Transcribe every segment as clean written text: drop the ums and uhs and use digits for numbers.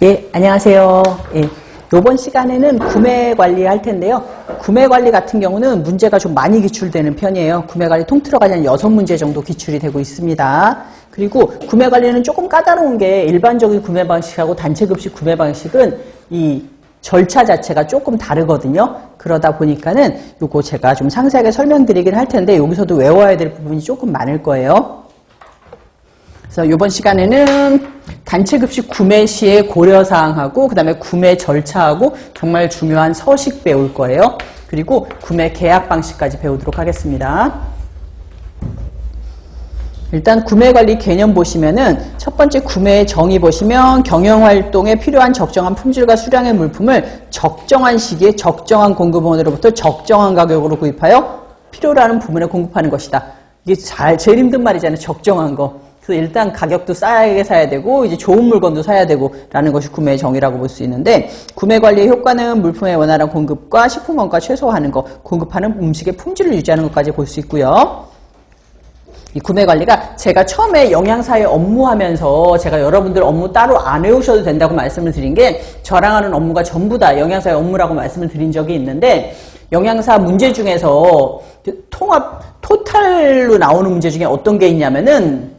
예, 안녕하세요. 예, 이번 시간에는 구매 관리 할 텐데요. 구매 관리 같은 경우는 문제가 좀 많이 기출되는 편이에요. 구매 관리 통틀어 가지고 6문제 정도 기출이 되고 있습니다. 그리고 구매 관리는 조금 까다로운 게 일반적인 구매 방식하고 단체급식 구매 방식은 이 절차 자체가 조금 다르거든요. 그러다 보니까는 요거 제가 좀 상세하게 설명드리긴 할 텐데 여기서도 외워야 될 부분이 조금 많을 거예요. 그래서 이번 시간에는 단체급식 구매 시의 고려사항하고 그 다음에 구매 절차하고 정말 중요한 서식 배울 거예요. 그리고 구매 계약 방식까지 배우도록 하겠습니다. 일단 구매관리 개념 보시면은 첫 번째 구매의 정의 보시면 경영활동에 필요한 적정한 품질과 수량의 물품을 적정한 시기에 적정한 공급원으로부터 적정한 가격으로 구입하여 필요로 하는 부문에 공급하는 것이다. 이게 제일 힘든 말이잖아요. 적정한 거. 그래서 일단 가격도 싸게 사야 되고 이제 좋은 물건도 사야 되고 라는 것이 구매의 정의라고 볼 수 있는데 구매 관리의 효과는 물품의 원활한 공급과 식품 원가 최소화하는 것, 공급하는 음식의 품질을 유지하는 것까지 볼 수 있고요. 이 구매 관리가 제가 처음에 영양사의 업무하면서 제가 여러분들 업무 따로 안 외우셔도 된다고 말씀을 드린 게 저랑 하는 업무가 전부 다 영양사의 업무라고 말씀을 드린 적이 있는데 영양사 문제 중에서 토탈로 나오는 문제 중에 어떤 게 있냐면은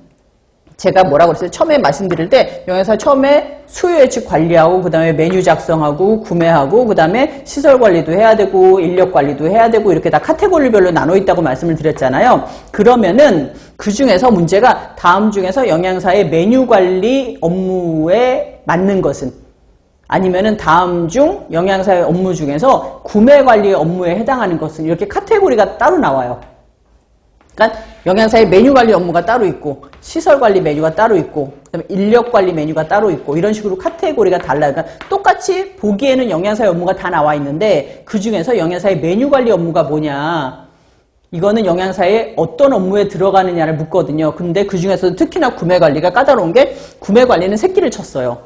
제가 뭐라고 그랬어요? 처음에 말씀드릴 때 영양사 처음에 수요 예측 관리하고 그 다음에 메뉴 작성하고 구매하고 그 다음에 시설 관리도 해야 되고 인력 관리도 해야 되고 이렇게 다 카테고리별로 나눠 있다고 말씀을 드렸잖아요. 그러면은 그 중에서 문제가 다음 중에서 영양사의 메뉴 관리 업무에 맞는 것은 아니면은 다음 중 영양사의 업무 중에서 구매 관리 업무에 해당하는 것은 이렇게 카테고리가 따로 나와요. 그러니까 영양사의 메뉴 관리 업무가 따로 있고 시설 관리 메뉴가 따로 있고 그다음에 인력 관리 메뉴가 따로 있고 이런 식으로 카테고리가 달라요. 그러니까 똑같이 보기에는 영양사의 업무가 다 나와 있는데 그 중에서 영양사의 메뉴 관리 업무가 뭐냐 이거는 영양사의 어떤 업무에 들어가느냐를 묻거든요. 근데 그 중에서도 특히나 구매 관리가 까다로운 게 구매 관리는 새끼를 쳤어요.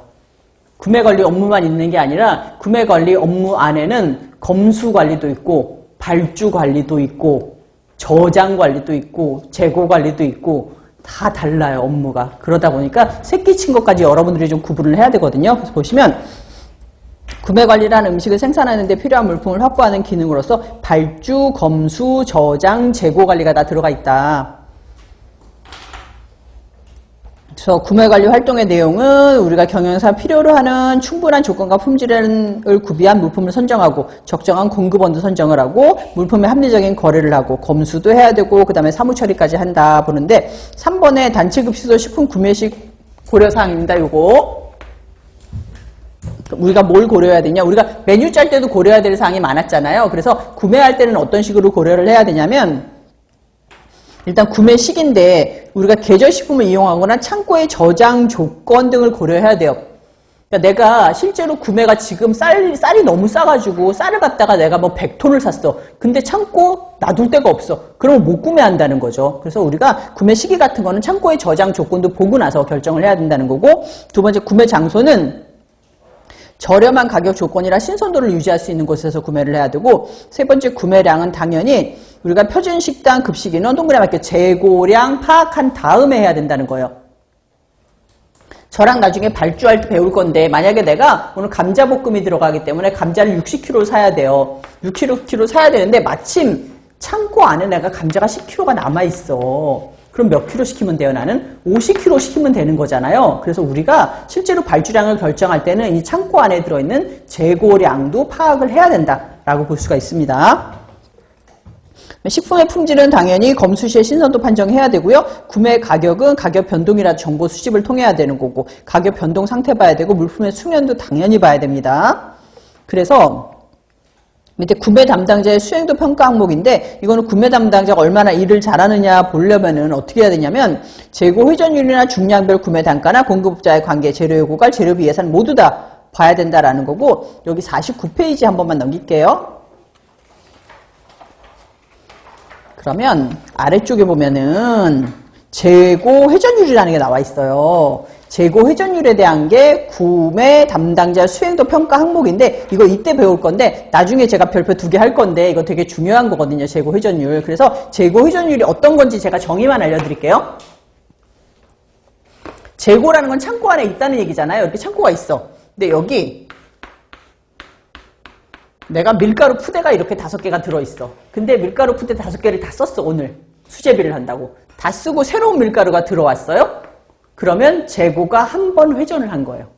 구매 관리 업무만 있는 게 아니라 구매 관리 업무 안에는 검수 관리도 있고 발주 관리도 있고 저장 관리도 있고 재고 관리도 있고 다 달라요 업무가. 그러다 보니까 새끼 친 것까지 여러분들이 좀 구분을 해야 되거든요. 그래서 보시면 구매 관리라는 음식을 생산하는 데 필요한 물품을 확보하는 기능으로서 발주, 검수, 저장, 재고 관리가 다 들어가 있다. 그래서 구매관리 활동의 내용은 우리가 경영사 필요로 하는 충분한 조건과 품질을 구비한 물품을 선정하고 적정한 공급원도 선정을 하고 물품의 합리적인 거래를 하고 검수도 해야 되고 그 다음에 사무처리까지 한다 보는데 3번에 단체급식소 식품 구매식 고려사항입니다. 요거 우리가 뭘 고려해야 되냐 우리가 메뉴 짤 때도 고려해야 될 사항이 많았잖아요. 그래서 구매할 때는 어떤 식으로 고려를 해야 되냐면 일단 구매 시기인데 우리가 계절식품을 이용하거나 창고의 저장 조건 등을 고려해야 돼요. 그러니까 내가 실제로 구매가 지금 쌀이 너무 싸가지고 쌀을 갖다가 내가 뭐 100톤을 샀어. 근데 창고 놔둘 데가 없어. 그러면 못 구매한다는 거죠. 그래서 우리가 구매 시기 같은 거는 창고의 저장 조건도 보고 나서 결정을 해야 된다는 거고 두 번째 구매 장소는 저렴한 가격 조건이라 신선도를 유지할 수 있는 곳에서 구매를 해야 되고 세 번째 구매량은 당연히 우리가 표준 식당 급식 인원 동그라미 맞게 재고량 파악한 다음에 해야 된다는 거예요. 저랑 나중에 발주할 때 배울 건데 만약에 내가 오늘 감자볶음이 들어가기 때문에 감자를 60kg 사야 돼요. 60kg 사야 되는데 마침 창고 안에 내가 감자가 10kg가 남아있어. 그럼 몇 킬로 시키면 돼요? 나는 50kg 시키면 되는 거잖아요. 그래서 우리가 실제로 발주량을 결정할 때는 이 창고 안에 들어있는 재고량도 파악을 해야 된다라고 볼 수가 있습니다. 식품의 품질은 당연히 검수 시에 신선도 판정해야 되고요. 구매 가격은 가격 변동이라도 정보 수집을 통해야 되는 거고 가격 변동 상태 봐야 되고 물품의 수면도 당연히 봐야 됩니다. 그래서 밑에 구매 담당자의 수행도 평가 항목인데 이거는 구매 담당자가 얼마나 일을 잘하느냐 보려면은 어떻게 해야 되냐면 재고 회전율이나 중량별 구매 단가나 공급자의 관계, 재료의 고갈, 재료비 예산 모두 다 봐야 된다라는 거고 여기 49페이지 한 번만 넘길게요. 그러면 아래쪽에 보면은 재고 회전율이라는 게 나와 있어요. 재고 회전율에 대한 게 구매 담당자 수행도 평가 항목인데 이거 이때 배울 건데 나중에 제가 별표 2개 할 건데 이거 되게 중요한 거거든요. 재고 회전율. 그래서 재고 회전율이 어떤 건지 제가 정의만 알려드릴게요. 재고라는 건 창고 안에 있다는 얘기잖아요. 이렇게 창고가 있어. 근데 여기 내가 밀가루 푸대가 이렇게 5개가 들어있어. 근데 밀가루 푸대 5개를 다 썼어. 오늘 수제비를 한다고. 다 쓰고 새로운 밀가루가 들어왔어요. 그러면 재고가 한 번 회전을 한 거예요.